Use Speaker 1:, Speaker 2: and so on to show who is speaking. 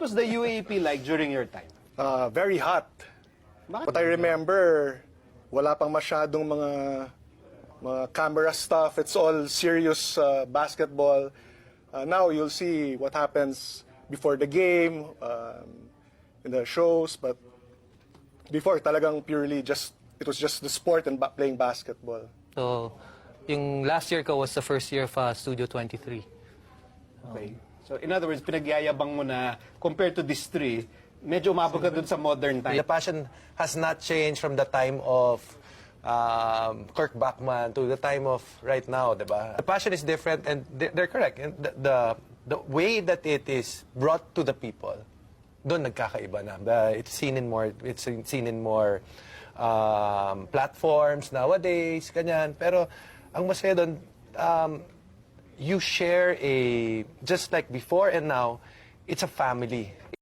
Speaker 1: was the UAP like during your time?
Speaker 2: Very hot.
Speaker 1: Bakit?
Speaker 2: But I remember, wala pang masyadong mga camera stuff. It's all serious basketball. Now you'll see what happens before the game, in the shows. But before, talagang purely it was just the sport and playing basketball.
Speaker 3: So, yung last year ko was the first year of Studio 23.
Speaker 1: Okay. So in other words, pinagyayabang mo na compared to this three, medyo umabot ka dun sa modern time.
Speaker 4: The passion has not changed from the time of Kirk Bachman to the time of right now, diba? The passion is different, and they're correct. And the way that it is brought to the people, doon nagkakaiba na. It's seen in more platforms nowadays, ganyan. Pero ang masaya doon, you share just like before and now, it's a family.